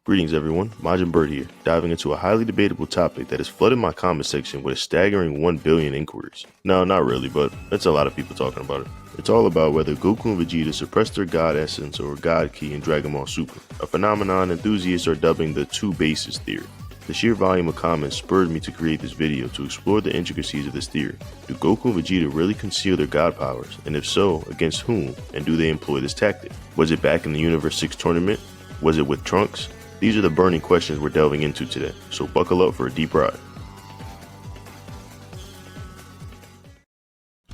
Greetings everyone, MajinBird here, diving into a highly debatable topic that has flooded my comment section with a staggering 1 billion inquiries. No, not really, but it's a lot of people talking about it. It's all about whether Goku and Vegeta suppressed their God essence or God Ki in Dragon Ball Super, a phenomenon enthusiasts are dubbing the two bases theory. The sheer volume of comments spurred me to create this video to explore the intricacies of this theory. Do Goku and Vegeta really conceal their God powers, and if so, against whom, and do they employ this tactic? Was it back in the Universe 6 tournament? Was it with Trunks? These are the burning questions we're delving into today, so buckle up for a deep ride.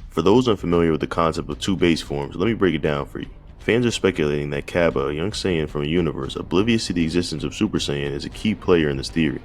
For those unfamiliar with the concept of two base forms, let me break it down for you. Fans are speculating that Cabba, a young Saiyan from a universe oblivious to the existence of Super Saiyan, is a key player in this theory.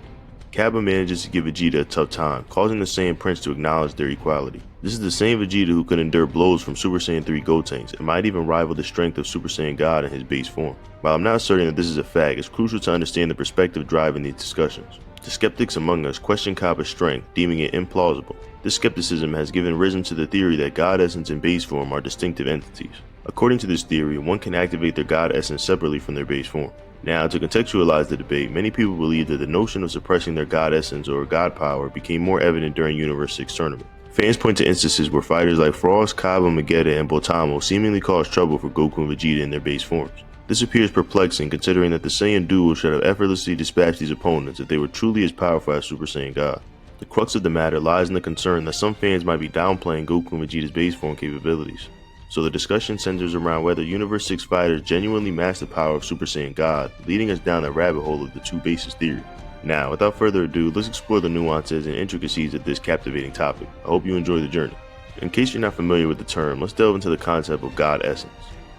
Cabba manages to give Vegeta a tough time, causing the Saiyan Prince to acknowledge their equality. This is the same Vegeta who could endure blows from Super Saiyan 3 Gotenks and might even rival the strength of Super Saiyan God in his base form. While I'm not asserting that this is a fact, it's crucial to understand the perspective driving these discussions. The skeptics among us question Cabba's strength, deeming it implausible. This skepticism has given risen to the theory that God essence and base form are distinctive entities. According to this theory, one can activate their God essence separately from their base form. Now, to contextualize the debate, many people believe that the notion of suppressing their God essence or God power became more evident during Universe 6 tournament. Fans point to instances where fighters like Frost, Cabba, Vegeta, and Botamo seemingly caused trouble for Goku and Vegeta in their base forms. This appears perplexing considering that the Saiyan duo should have effortlessly dispatched these opponents if they were truly as powerful as Super Saiyan God. The crux of the matter lies in the concern that some fans might be downplaying Goku and Vegeta's base form capabilities. So the discussion centers around whether Universe 6 fighters genuinely match the power of Super Saiyan God, leading us down the rabbit hole of the two bases theory. Now, without further ado, let's explore the nuances and intricacies of this captivating topic. I hope you enjoy the journey. In case you're not familiar with the term, let's delve into the concept of God essence.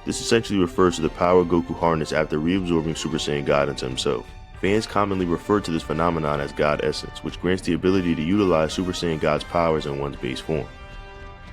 This essentially refers to the power Goku harnessed after reabsorbing Super Saiyan God into himself. Fans commonly refer to this phenomenon as God essence, which grants the ability to utilize Super Saiyan God's powers in one's base form.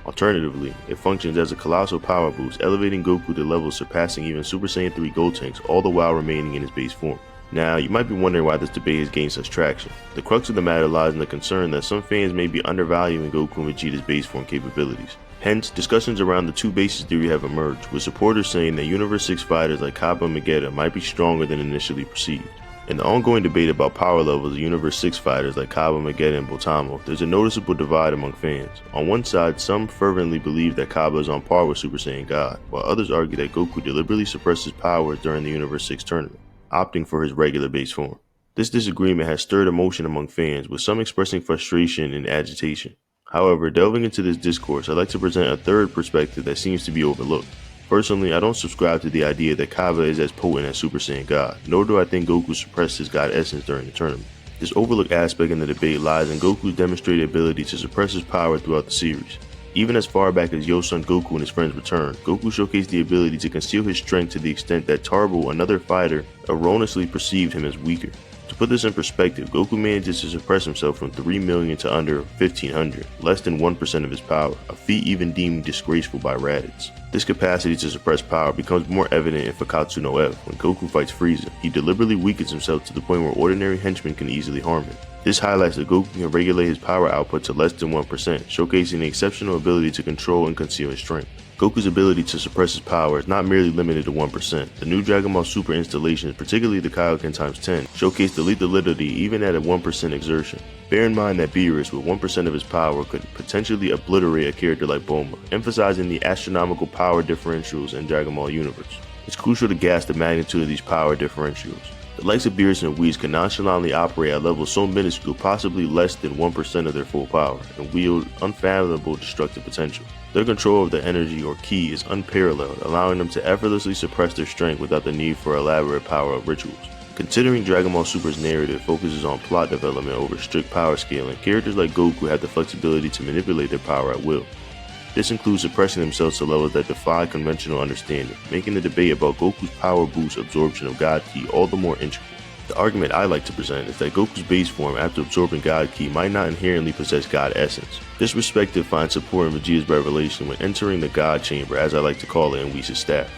Alternatively, it functions as a colossal power boost, elevating Goku to levels surpassing even Super Saiyan 3 Gotenks, all the while remaining in his base form. Now, you might be wondering why this debate has gained such traction. The crux of the matter lies in the concern that some fans may be undervaluing Goku and Vegeta's base form capabilities. Hence, discussions around the two bases theory have emerged, with supporters saying that Universe 6 fighters like Cabba and Vegeta might be stronger than initially perceived. In the ongoing debate about power levels of Universe 6 fighters like Cabba, Vegeta, and Botamo, there's a noticeable divide among fans. On one side, some fervently believe that Cabba is on par with Super Saiyan God, while others argue that Goku deliberately suppressed his powers during the Universe 6 tournament, opting for his regular base form. This disagreement has stirred emotion among fans, with some expressing frustration and agitation. However, delving into this discourse, I'd like to present a third perspective that seems to be overlooked. Personally, I don't subscribe to the idea that Cabba is as potent as Super Saiyan God, nor do I think Goku suppressed his God essence during the tournament. This overlooked aspect in the debate lies in Goku's demonstrated ability to suppress his power throughout the series. Even as far back as Yosun Goku and his friends returned, Goku showcased the ability to conceal his strength to the extent that Tarbo, another fighter, erroneously perceived him as weaker. To put this in perspective, Goku manages to suppress himself from 3 million to under 1500, less than 1% of his power, a feat even deemed disgraceful by Raditz. This capacity to suppress power becomes more evident in Fakatsu no F when Goku fights Frieza. He deliberately weakens himself to the point where ordinary henchmen can easily harm him. This highlights that Goku can regulate his power output to less than 1%, showcasing the exceptional ability to control and conceal his strength. Goku's ability to suppress his power is not merely limited to 1%. The new Dragon Ball Super installations, particularly the Kaioken x10, showcase the lethality even at a 1% exertion. Bear in mind that Beerus, with 1% of his power, could potentially obliterate a character like Bulma, emphasizing the astronomical power differentials in Dragon Ball Universe. It's crucial to grasp the magnitude of these power differentials. The likes of Beerus and Whis can nonchalantly operate at levels so minuscule, possibly less than 1% of their full power, and wield unfathomable destructive potential. Their control of their energy or ki is unparalleled, allowing them to effortlessly suppress their strength without the need for elaborate power-up rituals. Considering Dragon Ball Super's narrative focuses on plot development over strict power scaling, characters like Goku have the flexibility to manipulate their power at will. This includes suppressing themselves to levels that defy conventional understanding, making the debate about Goku's power boost absorption of God Ki all the more intricate. The argument I like to present is that Goku's base form after absorbing God Ki might not inherently possess God essence. This perspective finds support in Vegeta's revelation when entering the God Chamber, as I like to call it in Whis' staff.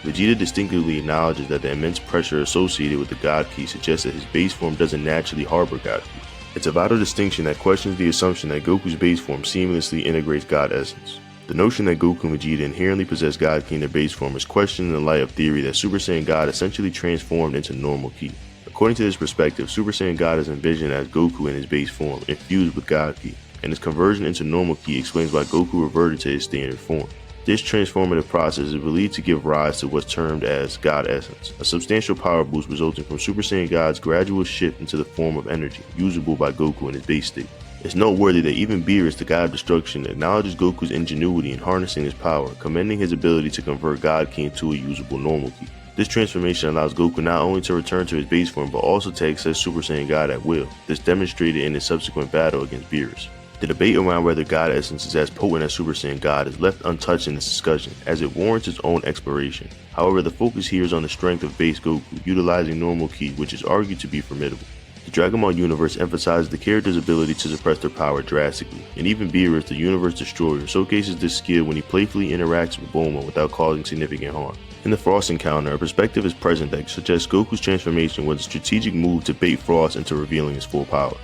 Vegeta distinctively acknowledges that the immense pressure associated with the God Ki suggests that his base form doesn't naturally harbor God Ki. It's a vital distinction that questions the assumption that Goku's base form seamlessly integrates God essence. The notion that Goku and Vegeta inherently possess God Ki in their base form is questioned in the light of theory that Super Saiyan God essentially transformed into normal Ki. According to this perspective, Super Saiyan God is envisioned as Goku in his base form, infused with God Ki, and his conversion into normal Ki explains why Goku reverted to his standard form. This transformative process is believed to give rise to what's termed as God Essence, a substantial power boost resulting from Super Saiyan God's gradual shift into the form of energy, usable by Goku in his base state. It's noteworthy that even Beerus, the God of Destruction, acknowledges Goku's ingenuity in harnessing his power, commending his ability to convert God Ki into a usable normal Ki. This transformation allows Goku not only to return to his base form, but also to access Super Saiyan God at will, this demonstrated in his subsequent battle against Beerus. The debate around whether God Essence is as potent as Super Saiyan God is left untouched in this discussion, as it warrants its own exploration. However, the focus here is on the strength of base Goku, utilizing normal Ki, which is argued to be formidable. The Dragon Ball universe emphasizes the character's ability to suppress their power drastically, and even Beerus, the universe destroyer, showcases this skill when he playfully interacts with Bulma without causing significant harm. In the Frost encounter, a perspective is present that suggests Goku's transformation was a strategic move to bait Frost into revealing his full power.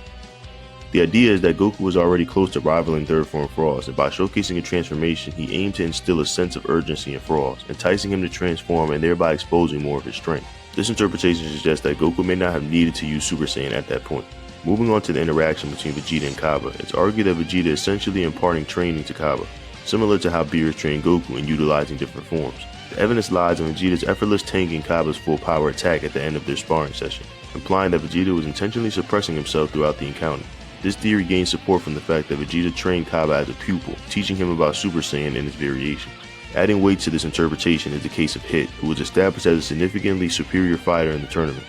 The idea is that Goku was already close to rivaling third form Frost, and by showcasing a transformation, he aimed to instill a sense of urgency in Frost, enticing him to transform and thereby exposing more of his strength. This interpretation suggests that Goku may not have needed to use Super Saiyan at that point. Moving on to the interaction between Vegeta and Cabba, it's argued that Vegeta is essentially imparting training to Cabba, similar to how Beerus trained Goku in utilizing different forms. The evidence lies in Vegeta's effortless tanking Cabba's full power attack at the end of their sparring session, implying that Vegeta was intentionally suppressing himself throughout the encounter. This theory gains support from the fact that Vegeta trained Cabba as a pupil, teaching him about Super Saiyan and its variations. Adding weight to this interpretation is the case of Hit, who was established as a significantly superior fighter in the tournament.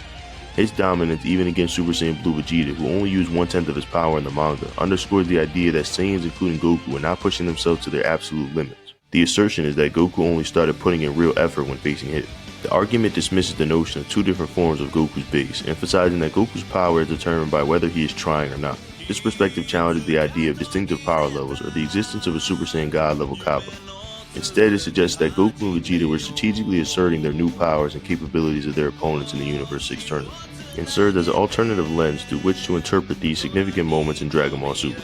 Hit's dominance, even against Super Saiyan Blue Vegeta, who only used 1/10 of his power in the manga, underscores the idea that Saiyans including Goku are not pushing themselves to their absolute limits. The assertion is that Goku only started putting in real effort when facing Hit. The argument dismisses the notion of two different forms of Goku's base, emphasizing that Goku's power is determined by whether he is trying or not. This perspective challenges the idea of distinctive power levels or the existence of a Super Saiyan God level Cabba. Instead, it suggests that Goku and Vegeta were strategically asserting their new powers and capabilities of their opponents in the Universe 6 tournament, and served as an alternative lens through which to interpret these significant moments in Dragon Ball Super.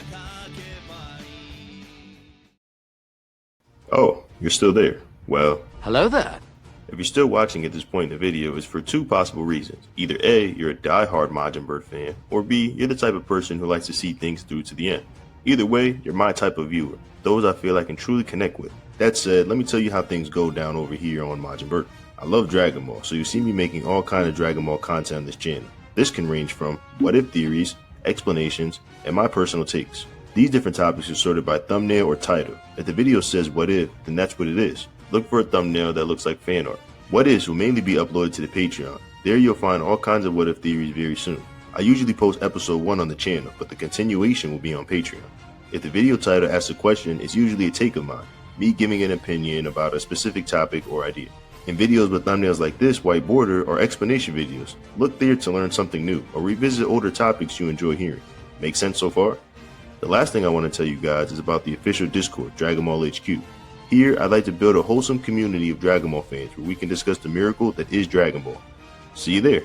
Oh, you're still there. Well, hello there. If you're still watching at this point in the video, it's for two possible reasons. Either A, you're a die-hard MajinBird fan, or B, you're the type of person who likes to see things through to the end. Either way, you're my type of viewer, those I feel I can truly connect with. That said, let me tell you how things go down over here on MajinBird. I love Dragon Ball, so you see me making all kinds of Dragon Ball content on this channel. This can range from what-if theories, explanations, and my personal takes. These different topics are sorted by thumbnail or title. If the video says what if, then that's what it is. Look for a thumbnail that looks like fan art. What ifs will mainly be uploaded to the Patreon. There you'll find all kinds of what if theories very soon. I usually post episode 1 on the channel, but the continuation will be on Patreon. If the video title asks a question, it's usually a take of mine, me giving an opinion about a specific topic or idea. In videos with thumbnails like this, white border, or explanation videos, look there to learn something new, or revisit older topics you enjoy hearing. Make sense so far? The last thing I want to tell you guys is about the official Discord, Dragon Ball HQ. Here, I'd like to build a wholesome community of Dragon Ball fans where we can discuss the miracle that is Dragon Ball. See you there.